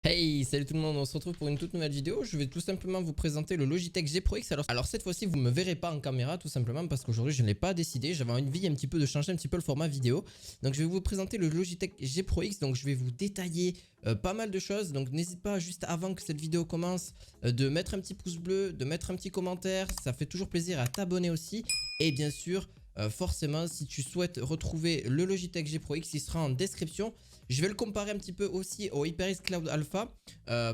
Hey, salut tout le monde, on se retrouve pour une toute nouvelle vidéo. Je vais tout simplement vous présenter le Logitech G Pro X. Alors cette fois-ci, vous ne me verrez pas en caméra tout simplement parce qu'aujourd'hui je ne l'ai pas décidé. J'avais envie un petit peu de changer un petit peu le format vidéo. Donc je vais vous présenter le Logitech G Pro X. Donc je vais vous détailler pas mal de choses. Donc n'hésite pas juste avant que cette vidéo commence de mettre un petit pouce bleu, de mettre un petit commentaire. Ça fait toujours plaisir à t'abonner aussi. Et bien sûr, forcément, si tu souhaites retrouver le Logitech G Pro X, il sera en description. Je vais le comparer un petit peu aussi au HyperX Cloud Alpha,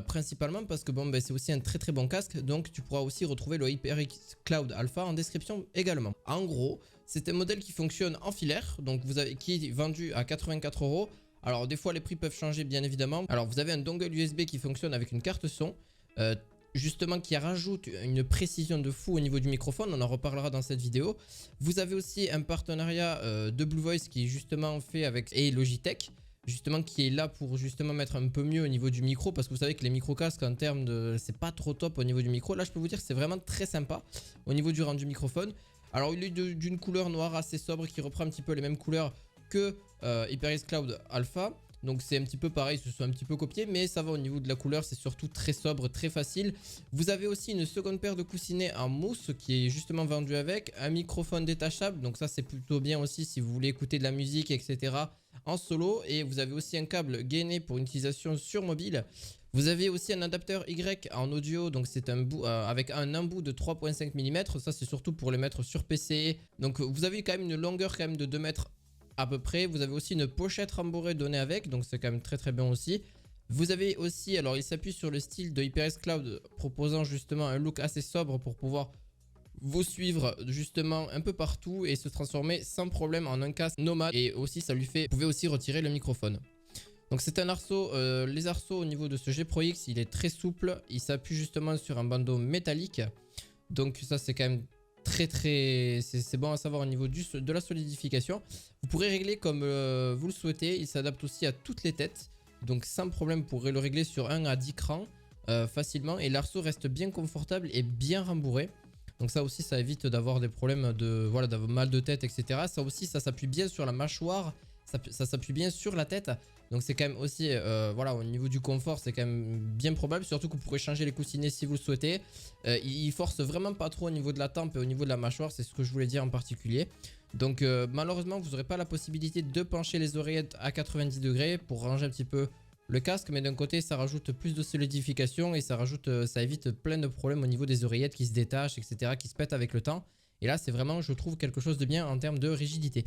principalement parce que bon, c'est aussi un très bon casque. Donc tu pourras aussi retrouver le HyperX Cloud Alpha en description également. En gros, c'est un modèle qui fonctionne en filaire, donc qui est vendu à 84 €. Alors des fois les prix peuvent changer bien évidemment. Alors vous avez un dongle USB qui fonctionne avec une carte son. Justement qui rajoute une précision de fou au niveau du microphone, on en reparlera dans cette vidéo. Vous avez aussi un partenariat de Blue Voice qui est justement fait avec Logitech, justement qui est là pour justement mettre un peu mieux au niveau du micro, parce que vous savez que les micro casques en termes de c'est pas trop top au niveau du micro. Là je peux vous dire que c'est vraiment très sympa au niveau du rendu microphone. Alors il est d'une couleur noire assez sobre qui reprend un petit peu les mêmes couleurs que HyperX Cloud Alpha. Donc c'est un petit peu pareil, ce sont un petit peu copiés, mais ça va au niveau de la couleur, c'est surtout très sobre, très facile. Vous avez aussi une seconde paire de coussinets en mousse qui est justement vendue avec, un microphone détachable, donc ça c'est plutôt bien aussi si vous voulez écouter de la musique, etc. en solo. Et vous avez aussi un câble gainé pour une utilisation sur mobile. Vous avez aussi un adapteur Y en audio, donc c'est un bout avec un embout de 3,5 mm, ça c'est surtout pour les mettre sur PC. Donc vous avez quand même une longueur quand même de 2 mètres à peu près. Vous avez aussi une pochette rembourrée donnée avec, donc c'est quand même très bien aussi. Vous avez aussi, alors il s'appuie sur le style de HyperX Cloud, proposant justement un look assez sobre pour pouvoir vous suivre justement un peu partout et se transformer sans problème en un casque nomade. Et aussi ça lui fait, vous pouvez aussi retirer le microphone. Donc c'est un arceau, les arceaux au niveau de ce G Pro X, il est très souple, il s'appuie justement sur un bandeau métallique. Donc ça c'est quand même c'est bon à savoir au niveau de la solidification. Vous pourrez régler comme vous le souhaitez, il s'adapte aussi à toutes les têtes. Donc sans problème, vous pourrez le régler sur 1 à 10 crans facilement. Et l'arceau reste bien confortable et bien rembourré. Donc ça aussi, ça évite d'avoir des problèmes d'avoir mal de tête, etc. Ça aussi, ça s'appuie bien sur la mâchoire. Ça s'appuie bien sur la tête. Donc c'est quand même aussi, au niveau du confort, c'est quand même bien probable. Surtout que vous pourrez changer les coussinets si vous le souhaitez. Il force vraiment pas trop au niveau de la tempe et au niveau de la mâchoire. C'est ce que je voulais dire en particulier. Donc malheureusement, vous n'aurez pas la possibilité de pencher les oreillettes à 90 degrés pour ranger un petit peu le casque. Mais d'un côté, ça rajoute plus de solidification et ça évite plein de problèmes au niveau des oreillettes qui se détachent, etc., qui se pètent avec le temps. Et là, c'est vraiment, je trouve, quelque chose de bien en termes de rigidité.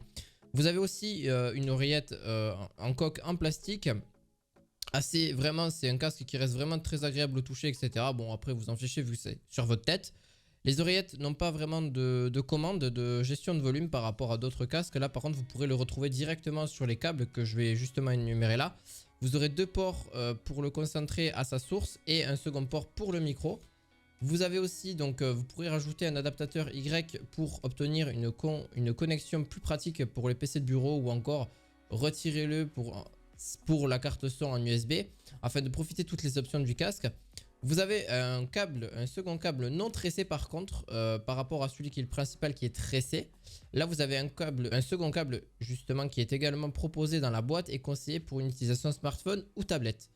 Vous avez aussi une oreillette en coque en plastique. C'est un casque qui reste vraiment très agréable au toucher, etc. Bon, après, vous en fichez vu que c'est sur votre tête. Les oreillettes n'ont pas vraiment de commande de gestion de volume par rapport à d'autres casques. Là, par contre, vous pourrez le retrouver directement sur les câbles que je vais justement énumérer là. Vous aurez deux ports pour le concentrer à sa source et un second port pour le micro. Vous avez aussi, donc vous pourrez rajouter un adaptateur Y pour obtenir une connexion plus pratique pour les PC de bureau, ou encore retirez-le pour la carte son en USB afin de profiter de toutes les options du casque. Vous avez un second câble non tressé par contre, par rapport à celui qui est le principal qui est tressé. Là vous avez un second câble justement qui est également proposé dans la boîte et conseillé pour une utilisation smartphone ou tablette.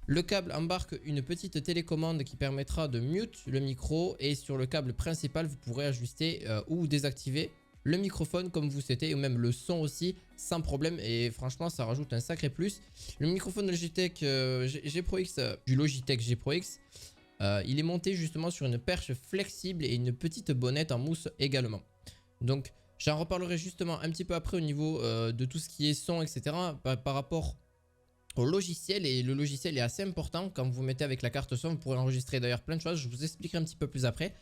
Le câble embarque une petite télécommande qui permettra de mute le micro, et sur le câble principal vous pourrez ajuster ou désactiver le microphone comme vous souhaitez, ou même le son aussi sans problème, et franchement ça rajoute un sacré plus. Le microphone Logitech G Pro X, du Logitech G Pro X, il est monté justement sur une perche flexible et une petite bonnette en mousse également. Donc j'en reparlerai justement un petit peu après au niveau de tout ce qui est son, etc. par rapport au logiciel. Et le logiciel est assez important. Quand vous mettez avec la carte son, vous pourrez enregistrer d'ailleurs plein de choses, je vous expliquerai un petit peu plus après.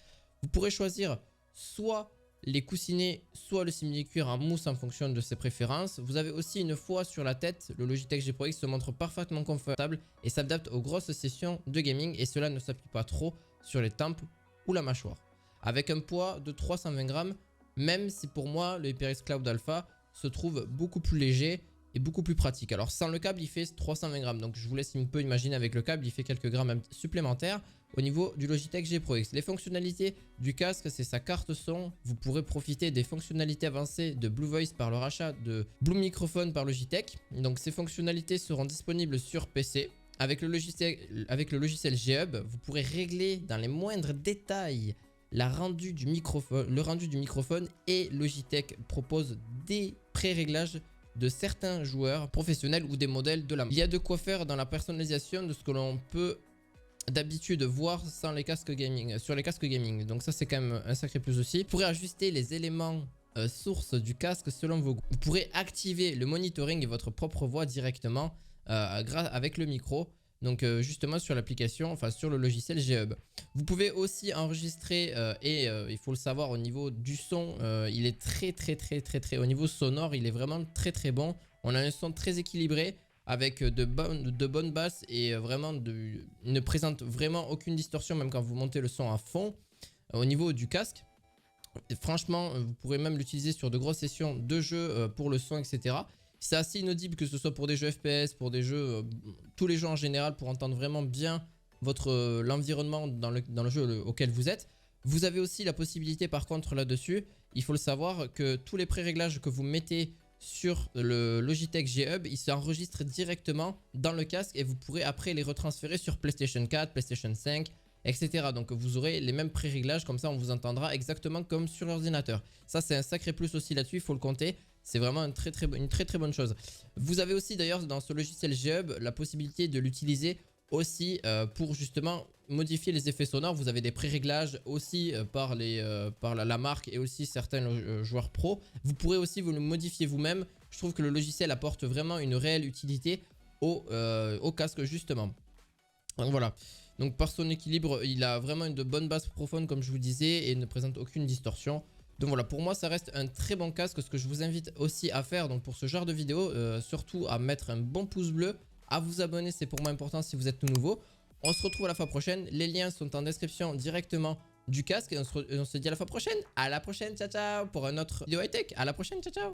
Vous pourrez choisir soit les coussinets, soit le simili-cuir en mousse en fonction de ses préférences. Vous avez aussi une fois sur la tête. Le Logitech G Pro X se montre parfaitement confortable et s'adapte aux grosses sessions de gaming, et cela ne s'appuie pas trop sur les tempes ou la mâchoire. Avec un poids de 320 grammes, même si pour moi le HyperX Cloud Alpha se trouve beaucoup plus léger et beaucoup plus pratique. Alors sans le câble il fait 320 grammes, donc je vous laisse un peu imaginer avec le câble il fait quelques grammes supplémentaires au niveau du Logitech G Pro X. Les fonctionnalités du casque, c'est sa carte son. Vous pourrez profiter des fonctionnalités avancées de Blue Voice par le rachat de Blue Microphone par Logitech. Donc ces fonctionnalités seront disponibles sur PC. avec le logiciel G-Hub, vous pourrez régler dans les moindres détails le rendu du microphone et Logitech propose des pré-réglages de certains joueurs professionnels ou des modèles de la marque. Il y a de quoi faire dans la personnalisation de ce que l'on peut d'habitude voir sur les casques gaming. Donc ça c'est quand même un sacré plus aussi. Vous pourrez ajuster les éléments sources du casque selon vos goûts. Vous pourrez activer le monitoring et votre propre voix directement avec le micro. Donc justement sur l'application, enfin sur le logiciel G-Hub. Vous pouvez aussi enregistrer il faut le savoir au niveau du son, il est très au niveau sonore, il est vraiment très bon. On a un son très équilibré avec de bonnes basses et vraiment il ne présente vraiment aucune distorsion même quand vous montez le son à fond au niveau du casque. Et franchement, vous pourrez même l'utiliser sur de grosses sessions de jeu pour le son, etc. C'est assez inaudible que ce soit pour des jeux FPS, pour des jeux, tous les jeux en général, pour entendre vraiment bien l'environnement dans le jeu auquel vous êtes. Vous avez aussi la possibilité par contre là-dessus, il faut le savoir que tous les pré-réglages que vous mettez sur le Logitech G-Hub, ils s'enregistrent directement dans le casque et vous pourrez après les retransférer sur PlayStation 4, PlayStation 5, etc. Donc vous aurez les mêmes pré-réglages, comme ça on vous entendra exactement comme sur l'ordinateur. Ça c'est un sacré plus aussi là-dessus, il faut le compter. C'est vraiment une très bonne chose. Vous avez aussi d'ailleurs dans ce logiciel G-Hub la possibilité de l'utiliser aussi pour justement modifier les effets sonores. Vous avez des pré-réglages aussi par la marque et aussi certains joueurs pro. Vous pourrez aussi vous le modifier vous-même. Je trouve que le logiciel apporte vraiment une réelle utilité au casque justement. Donc voilà. Donc par son équilibre, il a vraiment une bonne basse profonde comme je vous disais et ne présente aucune distorsion. Donc voilà, pour moi ça reste un très bon casque. Ce que je vous invite aussi à faire donc pour ce genre de vidéo, surtout à mettre un bon pouce bleu, à vous abonner, c'est pour moi important si vous êtes tout nouveau. On se retrouve à la fois prochaine, les liens sont en description directement du casque et on se dit à la fois prochaine. À la prochaine, ciao ciao, pour un autre vidéo high tech. À la prochaine, ciao ciao.